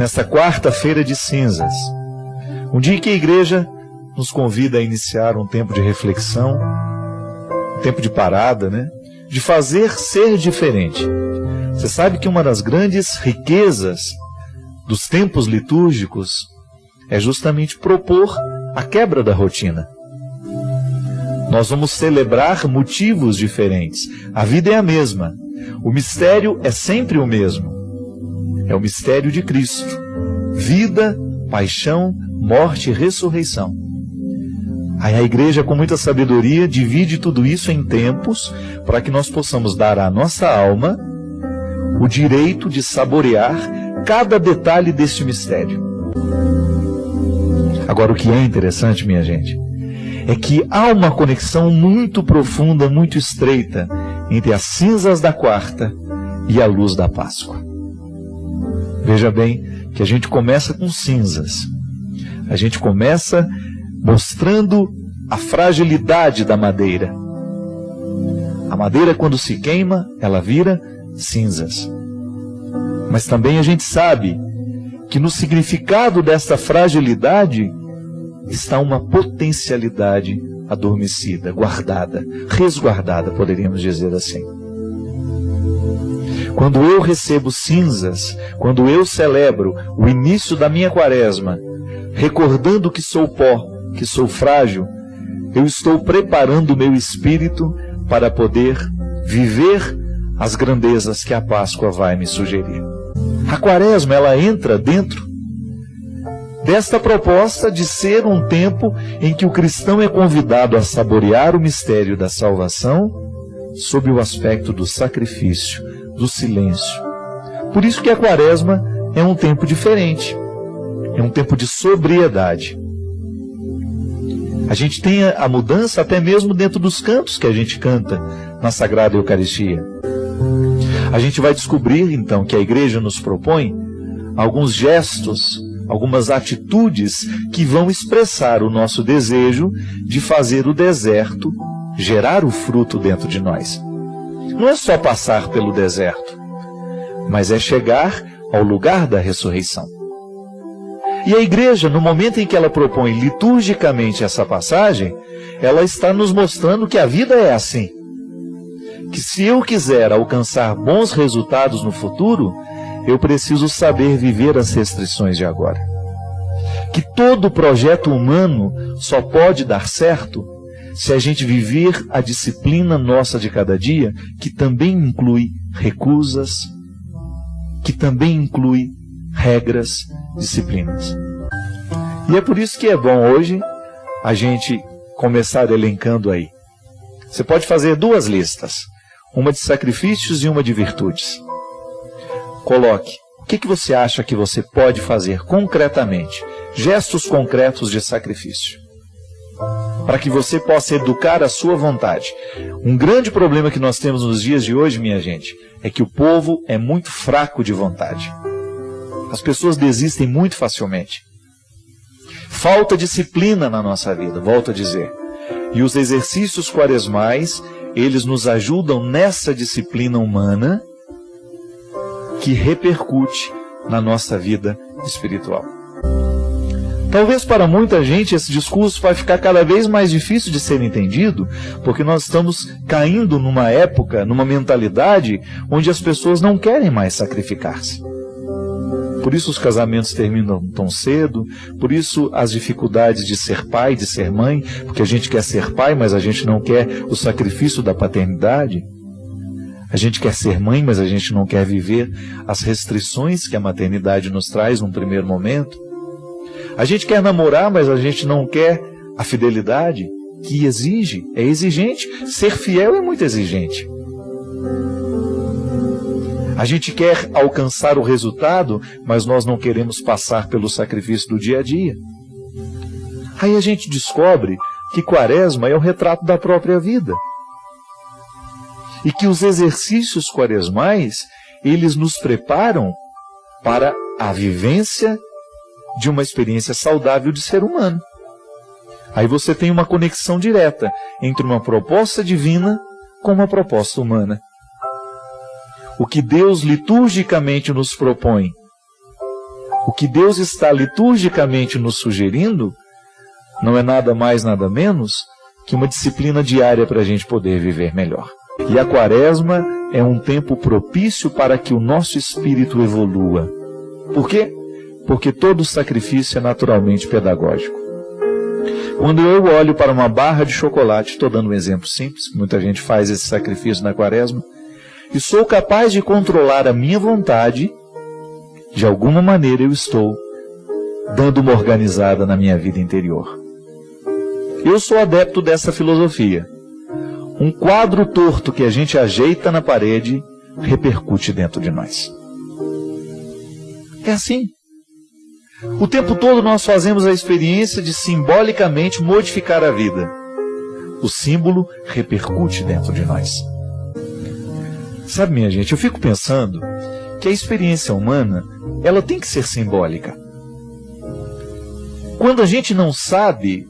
nesta quarta-feira de cinzas, um dia em que a igreja nos convida a iniciar um tempo de reflexão, um tempo de parada, né? De fazer ser diferente. Você sabe que uma das grandes riquezas dos tempos litúrgicos é justamente propor a quebra da rotina. Nós vamos celebrar motivos diferentes. A vida é a mesma. O mistério é sempre o mesmo. É o mistério de Cristo. Vida, paixão, morte e ressurreição. Aí a igreja, com muita sabedoria, divide tudo isso em tempos para que nós possamos dar à nossa alma o direito de saborear cada detalhe deste mistério. Agora, o que é interessante, minha gente, é que há uma conexão muito profunda, muito estreita entre as cinzas da quarta e a luz da Páscoa. Veja bem que a gente começa com cinzas. A gente começa mostrando a fragilidade da madeira. A madeira, quando se queima, ela vira cinzas. Mas também a gente sabe que no significado desta fragilidade está uma potencialidade adormecida, guardada, resguardada, poderíamos dizer assim. Quando eu recebo cinzas, quando eu celebro o início da minha quaresma, recordando que sou pó, que sou frágil, eu estou preparando o meu espírito para poder viver as grandezas que a Páscoa vai me sugerir. A quaresma, ela entra dentro desta proposta de ser um tempo em que o cristão é convidado a saborear o mistério da salvação sob o aspecto do sacrifício, do silêncio. Por isso que a quaresma é um tempo diferente, é um tempo de sobriedade. A gente tem a mudança até mesmo dentro dos cantos que a gente canta na Sagrada Eucaristia. A gente vai descobrir, então, que a igreja nos propõe alguns gestos, algumas atitudes que vão expressar o nosso desejo de fazer o deserto gerar o fruto dentro de nós. Não é só passar pelo deserto, mas é chegar ao lugar da ressurreição. E a igreja, no momento em que ela propõe liturgicamente essa passagem, ela está nos mostrando que a vida é assim. Que se eu quiser alcançar bons resultados no futuro, eu preciso saber viver as restrições de agora. Que todo projeto humano só pode dar certo se a gente viver a disciplina nossa de cada dia, que também inclui recusas, que também inclui regras, disciplinas. E é por isso que é bom hoje a gente começar elencando aí. Você pode fazer duas listas, uma de sacrifícios e uma de virtudes. Coloque, o que você acha que você pode fazer concretamente, gestos concretos de sacrifício, para que você possa educar a sua vontade. Um grande problema que nós temos nos dias de hoje, minha gente, é que o povo é muito fraco de vontade. As pessoas desistem muito facilmente. Falta disciplina na nossa vida, volto a dizer. E os exercícios quaresmais, eles nos ajudam nessa disciplina humana que repercute na nossa vida espiritual. Talvez para muita gente esse discurso vai ficar cada vez mais difícil de ser entendido, porque nós estamos caindo numa época, numa mentalidade, onde as pessoas não querem mais sacrificar-se. Por isso os casamentos terminam tão cedo, por isso as dificuldades de ser pai, de ser mãe, porque a gente quer ser pai, mas a gente não quer o sacrifício da paternidade. A gente quer ser mãe, mas a gente não quer viver as restrições que a maternidade nos traz num primeiro momento. A gente quer namorar, mas a gente não quer a fidelidade que exige, é exigente. Ser fiel é muito exigente. A gente quer alcançar o resultado, mas nós não queremos passar pelo sacrifício do dia a dia. Aí a gente descobre que quaresma é o retrato da própria vida. E que os exercícios quaresmais, eles nos preparam para a vivência de uma experiência saudável de ser humano. Aí você tem uma conexão direta entre uma proposta divina com uma proposta humana. O que Deus liturgicamente nos propõe O que Deus está liturgicamente nos sugerindo não é nada mais, nada menos que uma disciplina diária para a gente poder viver melhor. E a Quaresma é um tempo propício para que o nosso espírito evolua. Por quê? Porque todo sacrifício é naturalmente pedagógico. Quando eu olho para uma barra de chocolate, estou dando um exemplo simples, muita gente faz esse sacrifício na Quaresma, e sou capaz de controlar a minha vontade, de alguma maneira eu estou dando uma organizada na minha vida interior. Eu sou adepto dessa filosofia. Um quadro torto que a gente ajeita na parede repercute dentro de nós. É assim. O tempo todo nós fazemos a experiência de simbolicamente modificar a vida. O símbolo repercute dentro de nós. Sabe, minha gente, eu fico pensando que a experiência humana, ela tem que ser simbólica. Quando a gente não sabe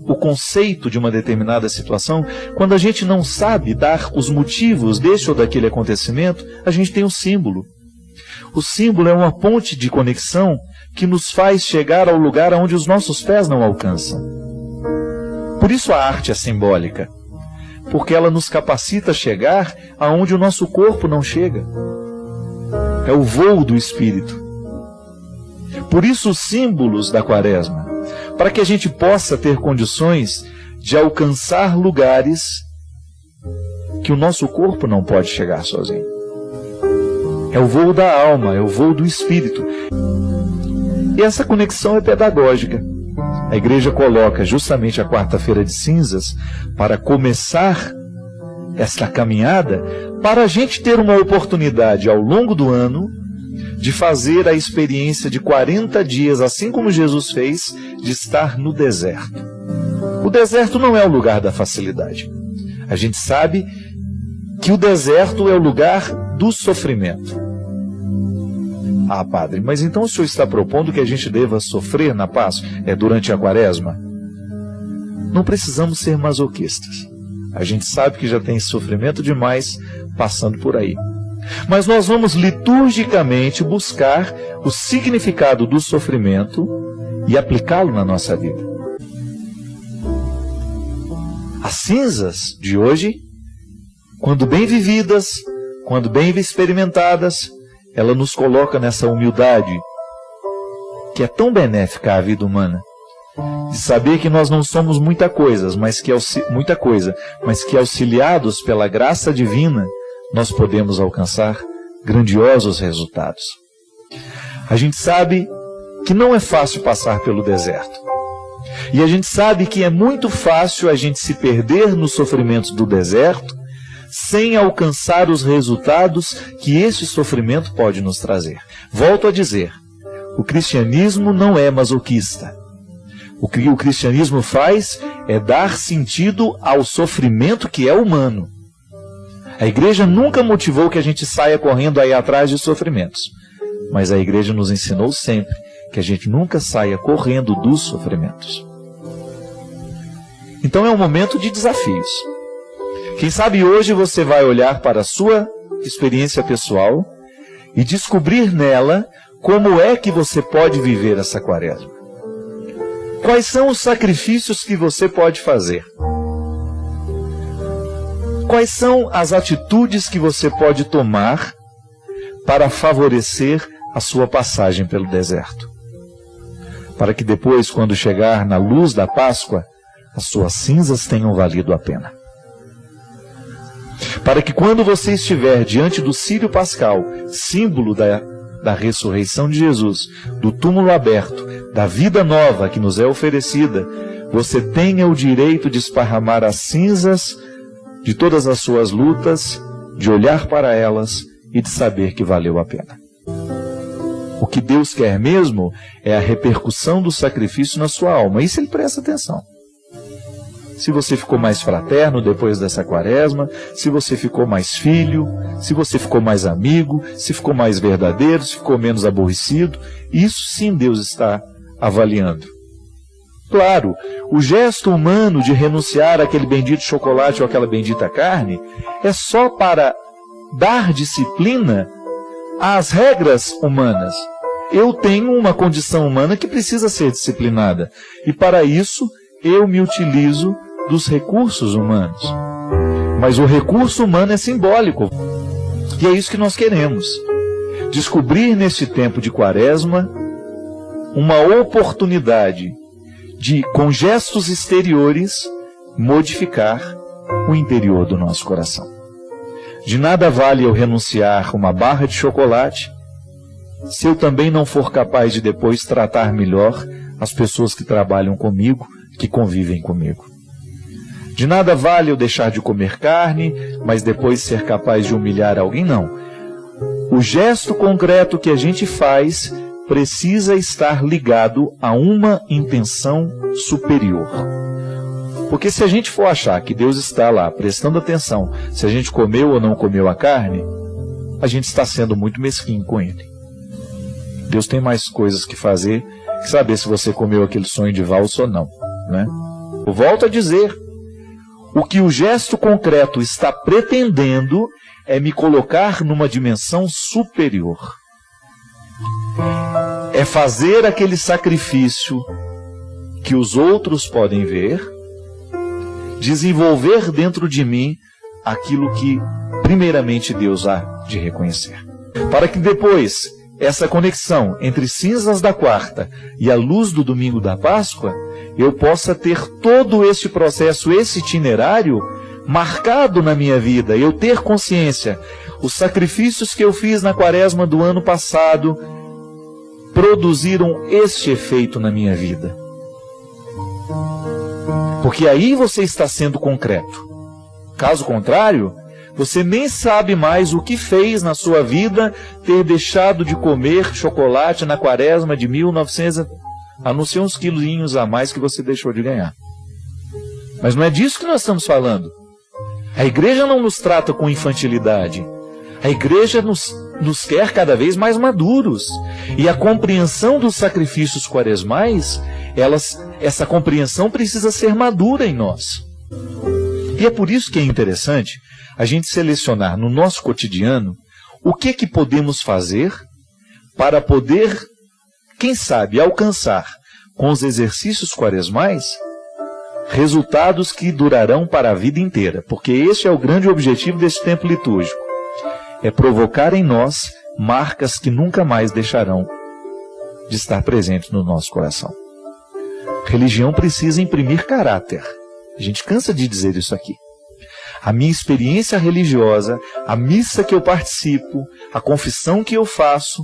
o conceito de uma determinada situação, quando a gente não sabe dar os motivos deste ou daquele acontecimento, a gente tem um símbolo. O símbolo é uma ponte de conexão que nos faz chegar ao lugar onde os nossos pés não alcançam. Por isso a arte é simbólica, porque ela nos capacita a chegar aonde o nosso corpo não chega. É o voo do espírito. Por isso os símbolos da Quaresma, para que a gente possa ter condições de alcançar lugares que o nosso corpo não pode chegar sozinho. É o voo da alma, é o voo do espírito. E essa conexão é pedagógica. A igreja coloca justamente a quarta-feira de cinzas para começar esta caminhada, para a gente ter uma oportunidade ao longo do ano de fazer a experiência de 40 dias, assim como Jesus fez, de estar no deserto. O deserto não é o lugar da facilidade. A gente sabe que o deserto é o lugar do sofrimento. Ah, padre, mas então o senhor está propondo que a gente deva sofrer na Páscoa, durante a Quaresma? Não precisamos ser masoquistas. A gente sabe que já tem sofrimento demais passando por aí. Mas nós vamos liturgicamente buscar o significado do sofrimento e aplicá-lo na nossa vida. As cinzas de hoje, quando bem vividas, quando bem experimentadas, ela nos coloca nessa humildade que é tão benéfica à vida humana, de saber que nós não somos muita coisa, mas que auxiliados pela graça divina, nós podemos alcançar grandiosos resultados. A gente sabe que não é fácil passar pelo deserto. E a gente sabe que é muito fácil a gente se perder nos sofrimentos do deserto sem alcançar os resultados que esse sofrimento pode nos trazer. Volto a dizer, o cristianismo não é masoquista. O que o cristianismo faz é dar sentido ao sofrimento que é humano. A igreja nunca motivou que a gente saia correndo aí atrás de sofrimentos. Mas a igreja nos ensinou sempre que a gente nunca saia correndo dos sofrimentos. Então é um momento de desafios. Quem sabe hoje você vai olhar para a sua experiência pessoal e descobrir nela como é que você pode viver essa Quaresma. Quais são os sacrifícios que você pode fazer? Quais são as atitudes que você pode tomar para favorecer a sua passagem pelo deserto? Para que depois, quando chegar na luz da Páscoa, as suas cinzas tenham valido a pena. Para que quando você estiver diante do círio pascal, símbolo da ressurreição de Jesus, do túmulo aberto, da vida nova que nos é oferecida, você tenha o direito de esparramar as cinzas de todas as suas lutas, de olhar para elas e de saber que valeu a pena. O que Deus quer mesmo é a repercussão do sacrifício na sua alma. Isso ele presta atenção. Se você ficou mais fraterno depois dessa Quaresma, se você ficou mais filho, se você ficou mais amigo, se ficou mais verdadeiro, se ficou menos aborrecido, isso sim Deus está avaliando. Claro, o gesto humano de renunciar àquele bendito chocolate ou àquela bendita carne é só para dar disciplina às regras humanas. eu tenho uma condição humana que precisa ser disciplinada. E para isso, eu me utilizo dos recursos humanos. Mas o recurso humano é simbólico. E é isso que nós queremos. Descobrir neste tempo de Quaresma uma oportunidade de, com gestos exteriores, modificar o interior do nosso coração. De nada vale eu renunciar uma barra de chocolate se eu também não for capaz de depois tratar melhor as pessoas que trabalham comigo, que convivem comigo. De nada vale eu deixar de comer carne, mas depois ser capaz de humilhar alguém, não. O gesto concreto que a gente faz precisa estar ligado a uma intenção superior. Porque se a gente for achar que Deus está lá prestando atenção se a gente comeu ou não comeu a carne, a gente está sendo muito mesquinho com Ele. Deus tem mais coisas que fazer que saber se você comeu aquele sonho de valsa ou não, né? Eu volto a dizer, o que o gesto concreto está pretendendo é me colocar numa dimensão superior. É fazer aquele sacrifício que os outros podem ver, desenvolver dentro de mim aquilo que primeiramente Deus há de reconhecer. Para que depois essa conexão entre cinzas da quarta e a luz do domingo da Páscoa, eu possa ter todo este processo, esse itinerário marcado na minha vida, eu ter consciência, os sacrifícios que eu fiz na Quaresma do ano passado produziram este efeito na minha vida. Porque aí você está sendo concreto. Caso contrário, você nem sabe mais o que fez na sua vida ter deixado de comer chocolate na Quaresma de 1900, a não ser uns quilinhos a mais que você deixou de ganhar. Mas não é disso que nós estamos falando. A igreja não nos trata com infantilidade. A igreja nos quer cada vez mais maduros. E a compreensão dos sacrifícios quaresmais, essa compreensão precisa ser madura em nós. E é por isso que é interessante a gente selecionar no nosso cotidiano o que podemos fazer para poder, quem sabe, alcançar com os exercícios quaresmais resultados que durarão para a vida inteira. Porque esse é o grande objetivo desse tempo litúrgico. É provocar em nós marcas que nunca mais deixarão de estar presentes no nosso coração. Religião precisa imprimir caráter. A gente cansa de dizer isso aqui. A minha experiência religiosa, a missa que eu participo, a confissão que eu faço,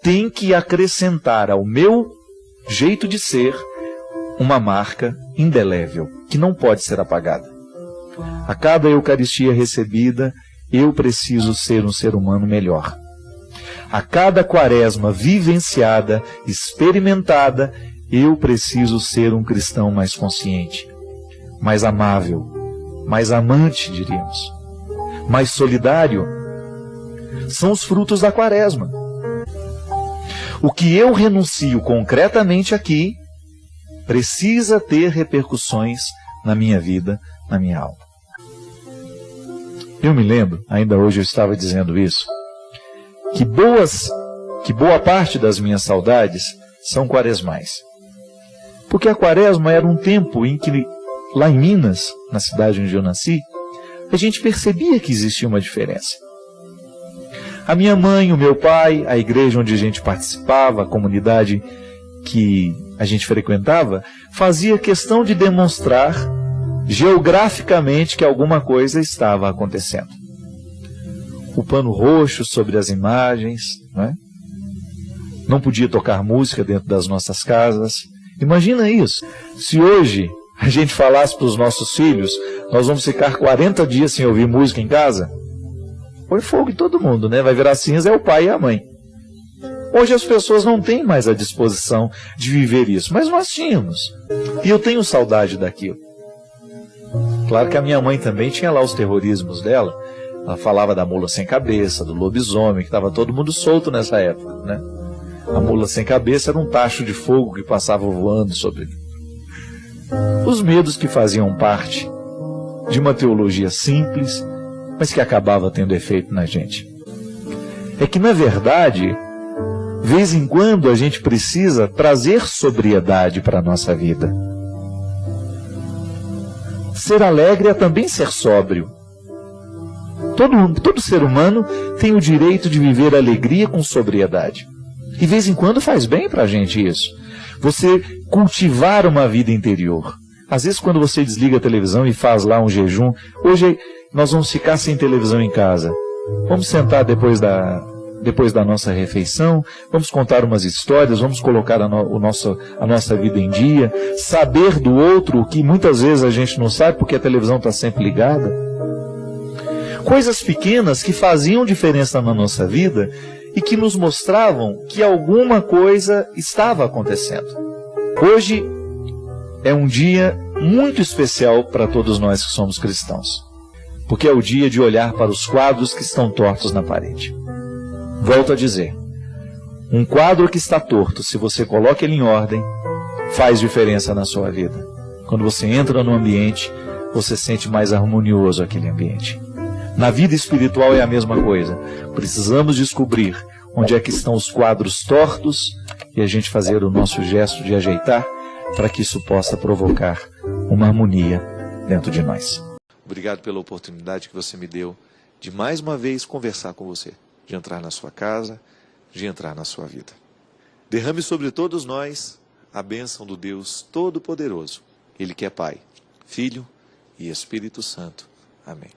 tem que acrescentar ao meu jeito de ser uma marca indelével, que não pode ser apagada. A cada Eucaristia recebida, eu preciso ser um ser humano melhor. A cada Quaresma vivenciada, experimentada, eu preciso ser um cristão mais consciente, mais amável, mais amante, diríamos, mais solidário. São os frutos da Quaresma. O que eu renuncio concretamente aqui precisa ter repercussões na minha vida, na minha alma. Eu me lembro, ainda hoje eu estava dizendo isso, que boa parte das minhas saudades são quaresmais. Porque a Quaresma era um tempo em que, lá em Minas, na cidade onde eu nasci, a gente percebia que existia uma diferença. A minha mãe, o meu pai, a igreja onde a gente participava, a comunidade que a gente frequentava, fazia questão de demonstrar geograficamente que alguma coisa estava acontecendo. O pano roxo sobre as imagens, né? Não podia tocar música dentro das nossas casas. Imagina isso. Se hoje a gente falasse para os nossos filhos, nós vamos ficar 40 dias sem ouvir música em casa, põe fogo em todo mundo, né? Vai virar cinza é o pai e a mãe. Hoje as pessoas não têm mais a disposição de viver isso, mas nós tínhamos. E eu tenho saudade daquilo. Claro que a minha mãe também tinha lá os terrorismos dela. Ela falava da mula sem cabeça, do lobisomem, que estava todo mundo solto nessa época, né? A mula sem cabeça era um tacho de fogo que passava voando sobre os medos que faziam parte de uma teologia simples, mas que acabava tendo efeito na gente. É que, na verdade, De vez em quando a gente precisa trazer sobriedade para a nossa vida. Ser alegre é também ser sóbrio. Todo ser humano tem o direito de viver alegria com sobriedade. E de vez em quando faz bem para a gente isso. Você cultivar uma vida interior. Às vezes quando você desliga a televisão e faz lá um jejum, hoje nós vamos ficar sem televisão em casa. Vamos sentar depois da nossa refeição, vamos contar umas histórias, vamos colocar a nossa vida em dia, saber do outro o que muitas vezes a gente não sabe porque a televisão está sempre ligada. Coisas pequenas que faziam diferença na nossa vida e que nos mostravam que alguma coisa estava acontecendo. Hoje é um dia muito especial para todos nós que somos cristãos, porque é o dia de olhar para os quadros que estão tortos na parede. Volto a dizer, um quadro que está torto, se você coloca ele em ordem, faz diferença na sua vida. Quando você entra no ambiente, você sente mais harmonioso aquele ambiente. Na vida espiritual é a mesma coisa. Precisamos descobrir onde é que estão os quadros tortos e a gente fazer o nosso gesto de ajeitar para que isso possa provocar uma harmonia dentro de nós. Obrigado pela oportunidade que você me deu de mais uma vez conversar com você, de entrar na sua casa, de entrar na sua vida. Derrame sobre todos nós a bênção do Deus Todo-Poderoso, Ele que é Pai, Filho e Espírito Santo. Amém.